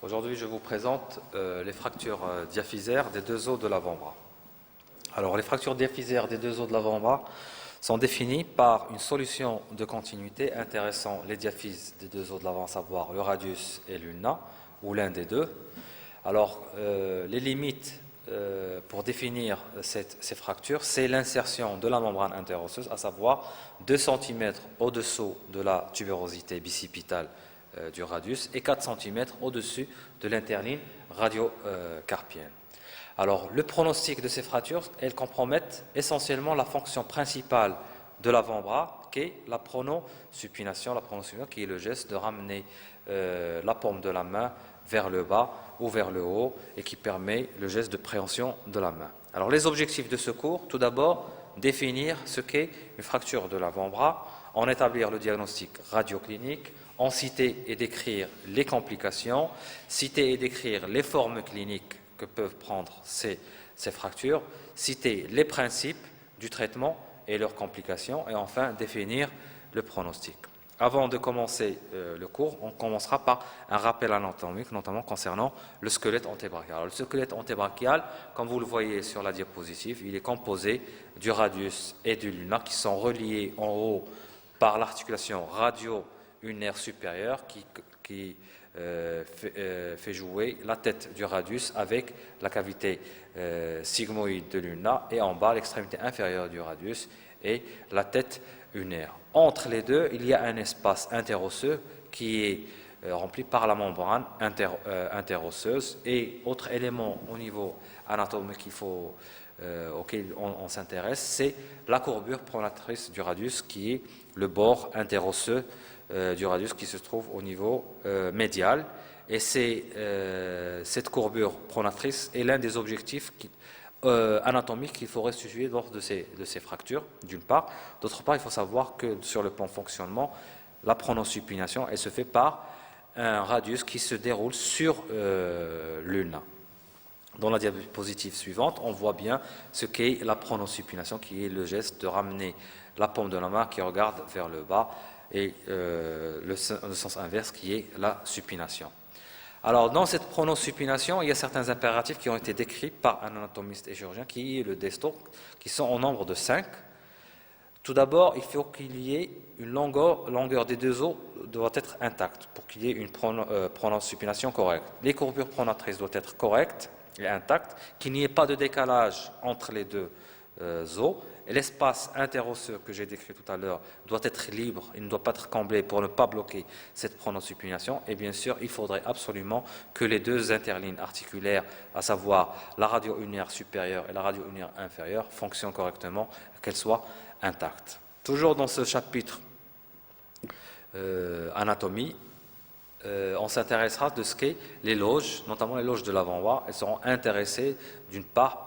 Aujourd'hui, je vous présente les fractures diaphysaires des deux os de l'avant-bras. Alors, les fractures diaphysaires des deux os de l'avant-bras sont définies par une solution de continuité intéressant les diaphyses des deux os de l'avant, à savoir le radius et l'ulna, ou l'un des deux. Alors, les limites pour définir ces fractures, c'est l'insertion de la membrane interosseuse, à savoir 2 cm au-dessous de la tubérosité bicipitale du radius et 4 cm au-dessus de l'interligne radiocarpienne. Alors, le pronostic de ces fractures, elles compromettent essentiellement la fonction principale de l'avant-bras, qui est la pronosupination, qui est le geste de ramener la paume de la main vers le bas ou vers le haut et qui permet le geste de préhension de la main. Alors, les objectifs de ce cours, tout d'abord, définir ce qu'est une fracture de l'avant-bras, en établir le diagnostic radioclinique, en citer et décrire les complications, citer et décrire les formes cliniques que peuvent prendre ces fractures, citer les principes du traitement et leurs complications, et enfin définir le pronostic. Avant de commencer le cours, on commencera par un rappel anatomique, notamment concernant le squelette antébrachial. Alors, le squelette antébrachial, comme vous le voyez sur la diapositive, il est composé du radius et du ulna qui sont reliés en haut par l'articulation radio-ulnaire supérieure qui fait jouer la tête du radius avec la cavité sigmoïde de l'ulna et en bas l'extrémité inférieure du radius et la tête ulnaire. Entre les deux, il y a un espace interosseux qui est rempli par la membrane interosseuse. Et autre élément au niveau anatomique auquel on s'intéresse, c'est la courbure pronatrice du radius qui est le bord interosseux du radius qui se trouve au niveau médial. Et cette courbure pronatrice est l'un des objectifs anatomiques qu'il faut restituer lors de ces fractures, d'une part. D'autre part, il faut savoir que sur le plan fonctionnement, la pronosupination, elle se fait par un radius qui se déroule sur l'ulna. Dans la diapositive suivante, on voit bien ce qu'est la pronosupination, qui est le geste de ramener la paume de la main qui regarde vers le bas, et le sens inverse qui est la supination. Alors, dans cette pronosupination, il y a certains impératifs qui ont été décrits par un anatomiste et chirurgien, qui est le DESTO, qui sont au nombre de 5. Tout d'abord, il faut qu'il y ait une longueur des deux os doit être intacte pour qu'il y ait une pronosupination correcte. Les courbures pronatrices doivent être correctes et intactes, qu'il n'y ait pas de décalage entre les deux os. Et l'espace interosseux que j'ai décrit tout à l'heure doit être libre, il ne doit pas être comblé pour ne pas bloquer cette pronosupination. Et bien sûr, il faudrait absolument que les deux interlignes articulaires, à savoir la radio-ulnaire supérieure et la radio-ulnaire inférieure, fonctionnent correctement, qu'elles soient intactes. Toujours dans ce chapitre anatomie, on s'intéressera de ce qu'est les loges, notamment les loges de l'avant-bras. Elles seront intéressées d'une part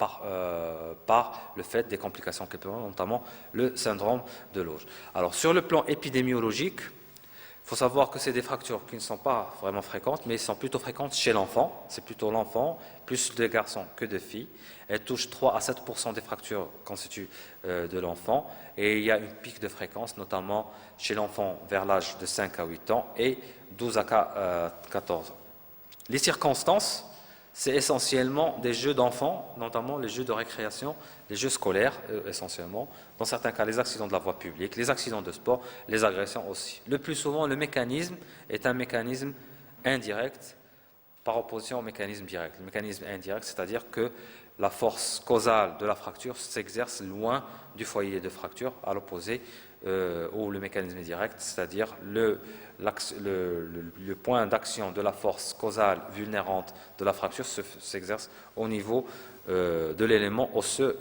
par le fait des complications qu'elles peuvent avoir, notamment le syndrome de loge. Alors, sur le plan épidémiologique, il faut savoir que c'est des fractures qui ne sont pas vraiment fréquentes, mais sont plutôt fréquentes chez l'enfant. C'est plutôt l'enfant, plus de garçons que de filles. Elles touchent 3 à 7% des fractures constituent de l'enfant. Et il y a une pique de fréquence, notamment chez l'enfant vers l'âge de 5 à 8 ans et 12 à 14 ans. Les circonstances, c'est essentiellement des jeux d'enfants, notamment les jeux de récréation, les jeux scolaires essentiellement, dans certains cas les accidents de la voie publique, les accidents de sport, les agressions aussi. Le plus souvent, le mécanisme est un mécanisme indirect par opposition au mécanisme direct. Le mécanisme indirect, c'est-à-dire que la force causale de la fracture s'exerce loin du foyer de fracture, à l'opposé où le mécanisme est direct, c'est-à-dire le point d'action de la force causale vulnérante de la fracture s'exerce au niveau de l'élément osseux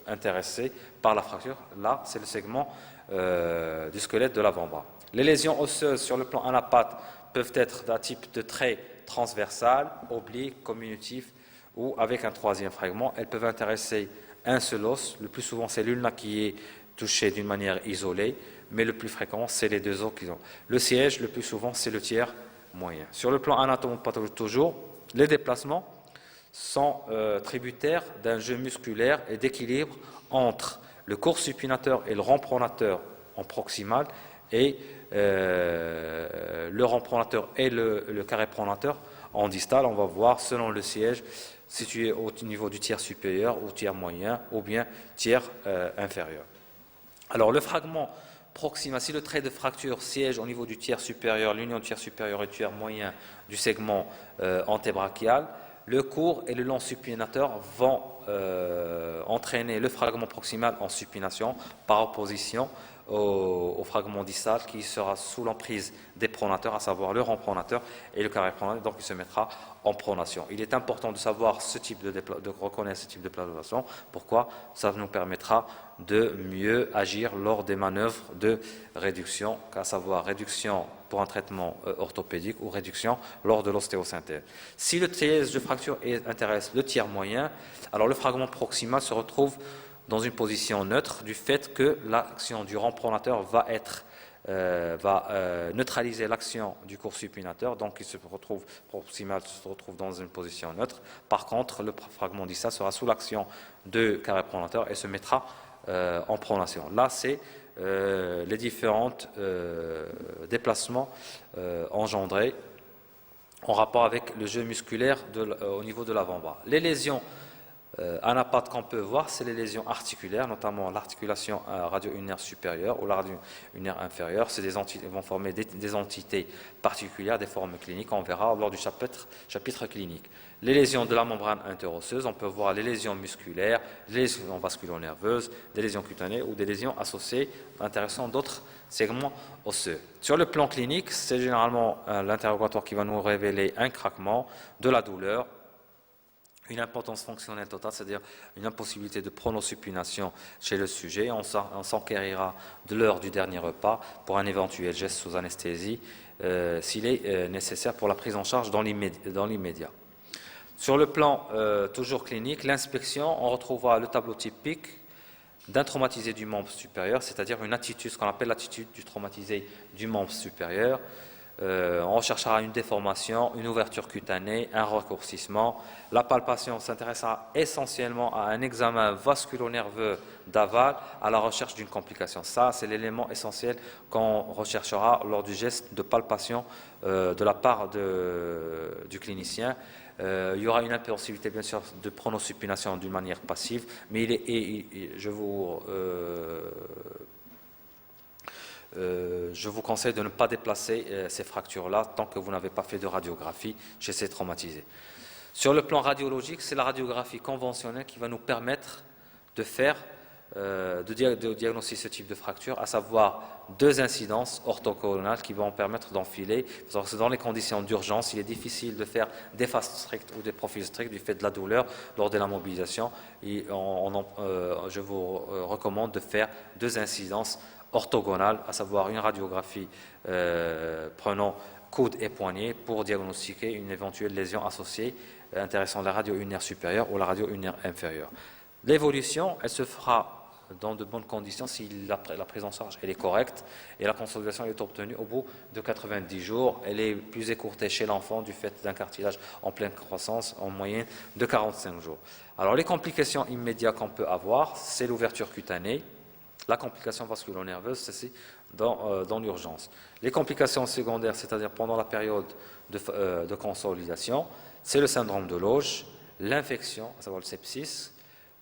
intéressé par la fracture. Là, c'est le segment du squelette de l'avant-bras. Les lésions osseuses sur le plan anapathe peuvent être d'un type de trait transversal, oblique, comminutif ou avec un troisième fragment. Elles peuvent intéresser un seul os. Le plus souvent, c'est l'ulna qui est touché d'une manière isolée, mais le plus fréquent, c'est les deux os qui ont. Le siège, le plus souvent, c'est le tiers moyen. Sur le plan anatomopathologique, toujours, les déplacements sont tributaires d'un jeu musculaire et d'équilibre entre le cours supinateur et le rang pronateur en proximal et le rond pronateur et le carré pronateur en distal. On va voir selon le siège situé au niveau du tiers supérieur ou tiers moyen ou bien tiers inférieur. Alors le fragment proximal, si le trait de fracture siège au niveau du tiers supérieur, l'union du tiers supérieur et du tiers moyen du segment antébrachial, le court et le long supinateur vont entraîner le fragment proximal en supination par opposition au fragment distal qui sera sous l'emprise des pronateurs, à savoir le rond pronateur et le carré pronateur, donc il se mettra en pronation. Il est important de savoir de reconnaître ce type de déplacement. Pourquoi? Ça nous permettra de mieux agir lors des manœuvres de réduction, à savoir réduction pour un traitement orthopédique ou réduction lors de l'ostéosynthèse. Si le siège de fracture intéresse le tiers moyen, alors le fragment proximal se retrouve dans une position neutre du fait que l'action du rond pronateur va neutraliser l'action du court supinateur, donc il se retrouve proximal se retrouve dans une position neutre. Par contre, le fragment distal sera sous l'action de carré pronateur et se mettra en pronation. Là, c'est les différents déplacements engendrés en rapport avec le jeu musculaire au niveau de l'avant-bras. Les lésions anapathes qu'on peut voir, c'est les lésions articulaires, notamment l'articulation radio-ulnaire supérieure ou la radio-ulnaire inférieure. Ils vont former des entités particulières, des formes cliniques. On verra lors du chapitre clinique. Les lésions de la membrane interosseuse, on peut voir les lésions musculaires, les lésions vasculo-nerveuses, des lésions cutanées ou des lésions associées intéressant d'autres segments osseux. Sur le plan clinique, c'est généralement l'interrogatoire qui va nous révéler un craquement, de la douleur, une impotence fonctionnelle totale, c'est-à-dire une impossibilité de pronosupination chez le sujet. On s'enquérira de l'heure du dernier repas pour un éventuel geste sous anesthésie s'il est nécessaire pour la prise en charge dans l'immédiat. Sur le plan toujours clinique, l'inspection, on retrouvera le tableau typique d'un traumatisé du membre supérieur, c'est-à-dire une attitude, ce qu'on appelle l'attitude du traumatisé du membre supérieur. On recherchera une déformation, une ouverture cutanée, un raccourcissement. La palpation s'intéressera essentiellement à un examen vasculo-nerveux d'aval à la recherche d'une complication. Ça, c'est l'élément essentiel qu'on recherchera lors du geste de palpation de la part du clinicien. Il y aura une impossibilité, bien sûr, de pronosupination d'une manière passive, mais je vous conseille de ne pas déplacer ces fractures-là tant que vous n'avez pas fait de radiographie chez ces traumatisés. Sur le plan radiologique, c'est la radiographie conventionnelle qui va nous permettre de diagnostiquer ce type de fracture, à savoir 2 incidences orthogonales qui vont permettre d'enfiler. Parce que dans les conditions d'urgence, il est difficile de faire des faces strictes ou des profils stricts du fait de la douleur lors de la mobilisation. Je vous recommande de faire 2 incidences orthogonale, à savoir une radiographie prenant coude et poignet pour diagnostiquer une éventuelle lésion associée intéressant la radio-ulnaire supérieure ou la radio-ulnaire inférieure. L'évolution, elle se fera dans de bonnes conditions si la prise en charge elle est correcte et la consolidation est obtenue au bout de 90 jours. Elle est plus écourtée chez l'enfant du fait d'un cartilage en pleine croissance en moyenne de 45 jours. Alors les complications immédiates qu'on peut avoir, c'est l'ouverture cutanée, la complication vasculo-nerveuse, c'est dans l'urgence. Les complications secondaires, c'est-à-dire pendant la période de consolidation, c'est le syndrome de Loge, l'infection, à savoir le sepsis,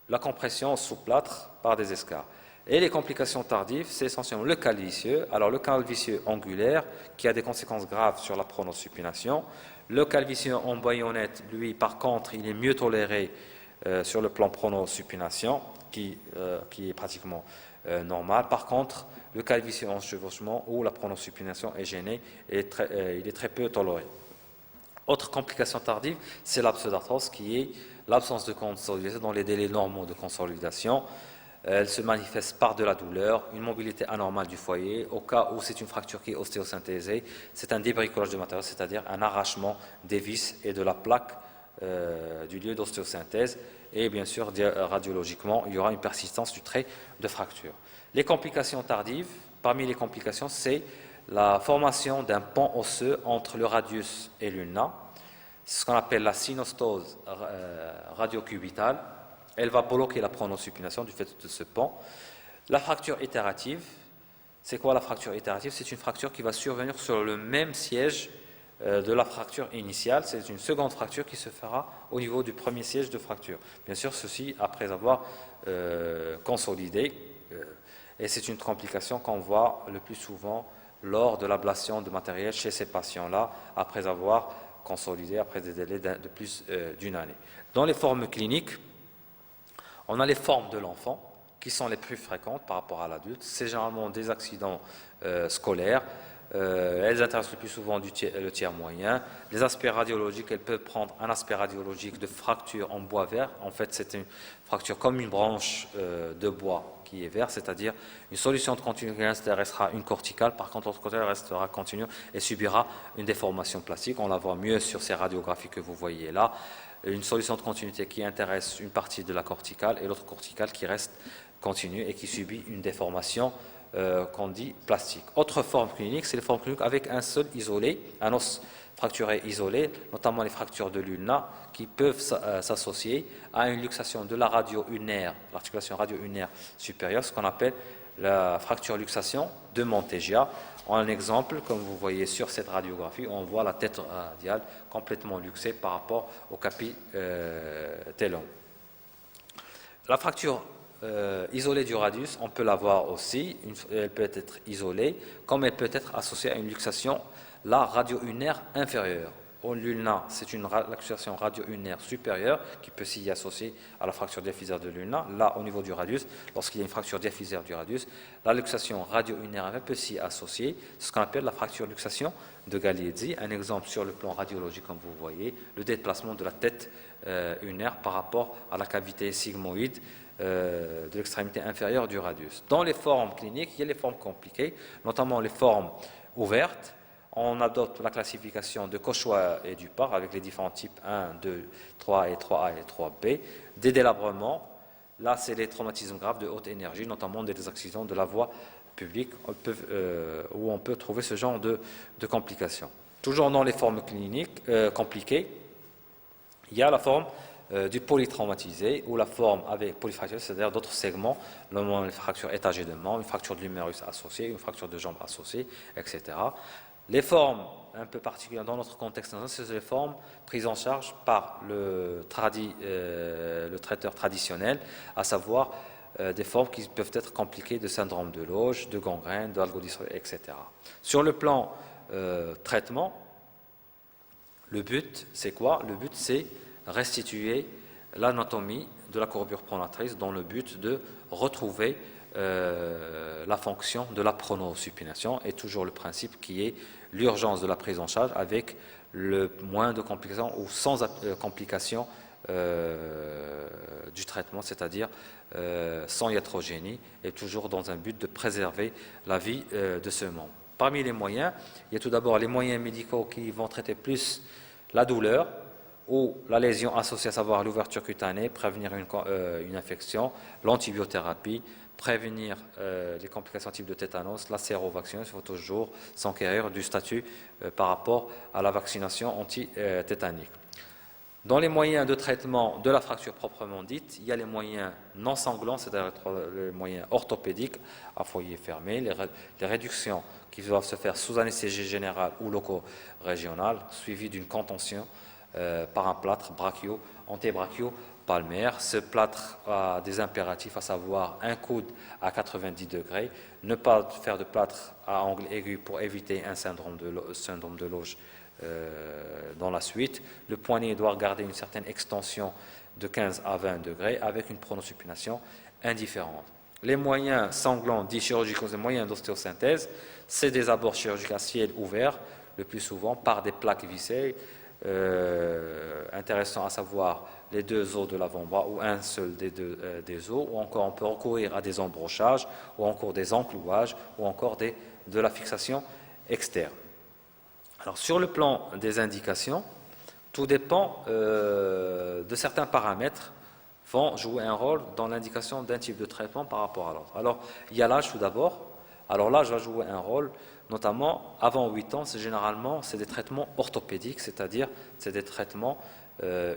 la compression sous plâtre par des escarres. Et les complications tardives, c'est essentiellement le cale vicieux. Alors le cale vicieux angulaire, qui a des conséquences graves sur la pronosupination. Le cale vicieux en baïonnette, lui, par contre, il est mieux toléré sur le plan pronosupination, qui est pratiquement normal. Par contre, le cale vicieux en chevauchement, où la pronosupination est gênée, il est très peu toléré. Autre complication tardive, c'est l'abseudarthrose, qui est l'absence de consolidation dans les délais normaux de consolidation. Elle se manifeste par de la douleur, une mobilité anormale du foyer. Au cas où c'est une fracture qui est ostéosynthésée, c'est un débricolage de matériaux, c'est-à-dire un arrachement des vis et de la plaque du lieu d'ostéosynthèse. Et bien sûr, radiologiquement, il y aura une persistance du trait de fracture. Les complications tardives, parmi les complications, c'est la formation d'un pont osseux entre le radius et l'ulna. C'est ce qu'on appelle la synostose radiocubitale. Elle va bloquer la pronosupination du fait de ce pont. La fracture itérative, C'est quoi la fracture itérative? C'est une fracture qui va survenir sur le même siège de la fracture initiale. C'est une seconde fracture qui se fera au niveau du premier siège de fracture. Bien sûr, ceci après avoir consolidé. Et c'est une complication qu'on voit le plus souvent lors de l'ablation de matériel chez ces patients-là, après avoir consolidé, après des délais de plus d'une année. Dans les formes cliniques, on a les formes de l'enfant, qui sont les plus fréquentes par rapport à l'adulte. C'est généralement des accidents scolaires. Elles intéressent le plus souvent le tiers moyen. Les aspects radiologiques, elles peuvent prendre un aspect radiologique de fracture en bois vert. En fait, c'est une fracture comme une branche de bois qui est vert, c'est-à-dire une solution de continuité restera une corticale. Par contre, l'autre côté restera continue et subira une déformation plastique. On la voit mieux sur ces radiographies que vous voyez là. Une solution de continuité qui intéresse une partie de la corticale et l'autre corticale qui reste continue et qui subit une déformation qu'on dit plastique. Autre forme clinique, c'est les formes cliniques avec un seul isolé, un os fracturé isolé, notamment les fractures de l'ulna, qui peuvent s'associer à une luxation de la radio-ulnaire, l'articulation radio-ulnaire supérieure, ce qu'on appelle la fracture luxation de Montegia. Un exemple, comme vous voyez sur cette radiographie, on voit la tête radiale complètement luxée par rapport au capitellum. La fracture isolée du radius, on peut la voir aussi, elle peut être isolée, comme elle peut être associée à une luxation, la radio-ulnaire inférieure. L'ulna, c'est une luxation radio-ulnaire supérieure qui peut s'y associer à la fracture diaphysaire de l'ulna. Là, au niveau du radius, lorsqu'il y a une fracture diaphysaire du radius, la luxation radio-ulnaire inférieure peut s'y associer. C'est ce qu'on appelle la fracture luxation de Galeazzi. Un exemple sur le plan radiologique, comme vous voyez, le déplacement de la tête ulnaire par rapport à la cavité sigmoïde de l'extrémité inférieure du radius. Dans les formes cliniques, il y a les formes compliquées, notamment les formes ouvertes. On adopte la classification de Cauchois et du Parr avec les différents types 1, 2, 3 et 3A et 3B. Des délabrements, là c'est les traumatismes graves de haute énergie, notamment des accidents de la voie publique où on peut trouver ce genre de complications. Toujours dans les formes cliniques compliquées, il y a la forme du polytraumatisé ou la forme avec polyfracture, c'est-à-dire d'autres segments, notamment une fracture étagée de membre, une fracture de l'humérus associée, une fracture de jambe associée, etc. Les formes un peu particulières dans notre contexte, c'est les formes prises en charge par le traiteur traditionnel, à savoir des formes qui peuvent être compliquées de syndrome de Loge, de gangrène, d'algodystrophie, etc. Sur le plan traitement, le but, c'est quoi? Le but, c'est restituer l'anatomie de la courbure pronatrice dans le but de retrouver la fonction de la pronosupination et toujours le principe qui est l'urgence de la prise en charge avec le moins de complications ou sans complications du traitement, c'est-à-dire sans iatrogénie et toujours dans un but de préserver la vie de ce membre. Parmi les moyens, il y a tout d'abord les moyens médicaux qui vont traiter plus la douleur ou la lésion associée, à savoir l'ouverture cutanée, prévenir une infection, l'antibiothérapie, prévenir les complications type de tétanos, la sérovaccination. Il faut toujours s'enquérir du statut par rapport à la vaccination anti-tétanique. Dans les moyens de traitement de la fracture proprement dite, il y a les moyens non sanglants, c'est-à-dire les moyens orthopédiques à foyer fermé, les réductions qui doivent se faire sous anesthésie générale ou loco-régionale, suivies d'une contention par un plâtre antébranchio-palmaire. Ce plâtre a des impératifs, à savoir un coude à 90 degrés, ne pas faire de plâtre à angle aigu pour éviter un syndrome de Loge dans la suite. Le poignet doit garder une certaine extension de 15 à 20 degrés avec une pronosupination indifférente. Les moyens sanglants dits chirurgicaux, les moyens d'ostéosynthèse, c'est des abords chirurgicaux à ciel ouvert, le plus souvent par des plaques vissées, intéressant à savoir les deux os de l'avant-bras ou un seul des os, ou encore on peut recourir à des embrochages, ou encore des enclouages, ou encore de la fixation externe. Alors sur le plan des indications, tout dépend de certains paramètres vont jouer un rôle dans l'indication d'un type de traitement par rapport à l'autre. Alors il y a l'âge tout d'abord. Alors l'âge va jouer un rôle, notamment avant 8 ans, c'est des traitements orthopédiques, c'est-à-dire c'est des traitements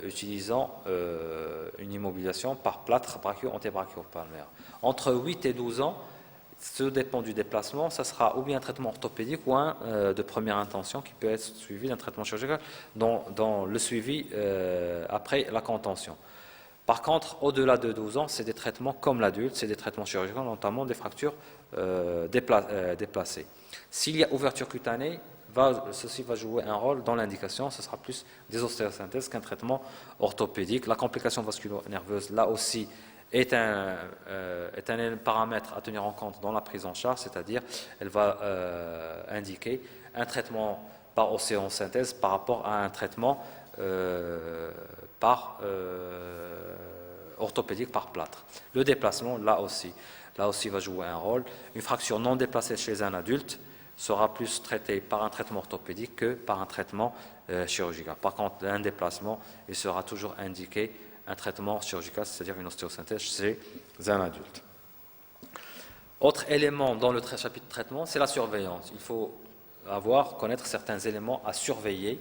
utilisant une immobilisation par plâtre antébranchio-palmaire. Entre 8 et 12 ans, Ça dépend du déplacement, ça sera ou bien un traitement orthopédique ou un de première intention qui peut être suivi d'un traitement chirurgical dans le suivi après la contention. Par contre, au-delà de 12 ans, c'est des traitements comme l'adulte, c'est des traitements chirurgicaux, notamment des fractures déplacées. S'il y a ouverture cutanée, ceci va jouer un rôle dans l'indication, ce sera plus des ostéosynthèses qu'un traitement orthopédique. La complication vasculo-nerveuse, là aussi, est un paramètre à tenir en compte dans la prise en charge, c'est-à-dire elle va indiquer un traitement par ostéosynthèse par rapport à un traitement par orthopédique par plâtre. Le déplacement, là aussi va jouer un rôle. Une fracture non déplacée chez un adulte sera plus traitée par un traitement orthopédique que par un traitement chirurgical. Par contre, un déplacement, il sera toujours indiqué un traitement chirurgical, c'est-à-dire une ostéosynthèse chez un adulte. Autre élément dans le chapitre traitement, c'est la surveillance. Il faut connaître certains éléments à surveiller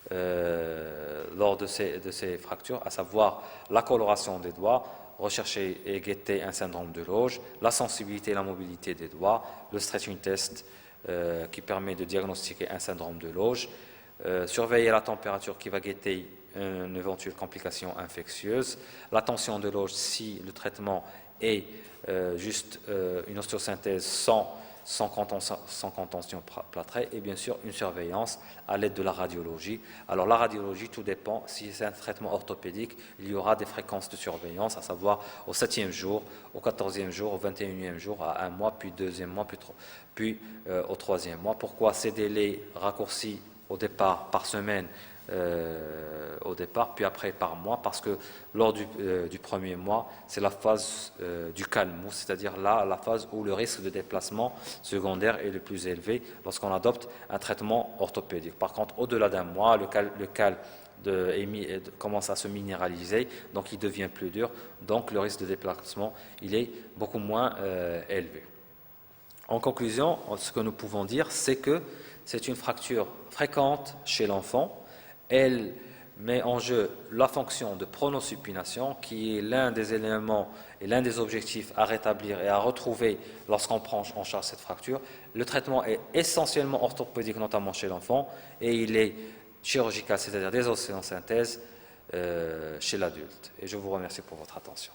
lors de ces fractures, à savoir la coloration des doigts, rechercher et guetter un syndrome de Loge, la sensibilité et la mobilité des doigts, le stretching test qui permet de diagnostiquer un syndrome de Loge, surveiller la température qui va guetter une éventuelle complication infectieuse, la tension de Loge si le traitement est juste une ostéosynthèse sans contention plâtrée, et bien sûr une surveillance à l'aide de la radiologie. Alors la radiologie, tout dépend. Si c'est un traitement orthopédique, il y aura des fréquences de surveillance, à savoir au 7e jour, au 14e jour, au 21e jour, à 1 mois, puis 2e mois, puis au 3e mois. Pourquoi ces délais raccourcis au départ par semaine, puis après par mois? Parce que lors du premier mois, c'est la phase du calme, c'est-à-dire la phase où le risque de déplacement secondaire est le plus élevé lorsqu'on adopte un traitement orthopédique. Par contre, au-delà d'un mois, le calme commence à se minéraliser, donc il devient plus dur, donc le risque de déplacement il est beaucoup moins élevé. En conclusion, ce que nous pouvons dire, c'est que c'est une fracture fréquente chez l'enfant. Elle met en jeu la fonction de pronosupination, qui est l'un des éléments et l'un des objectifs à rétablir et à retrouver lorsqu'on prend en charge cette fracture. Le traitement est essentiellement orthopédique, notamment chez l'enfant, et il est chirurgical, c'est-à-dire des ostéosynthèses chez l'adulte. Et je vous remercie pour votre attention.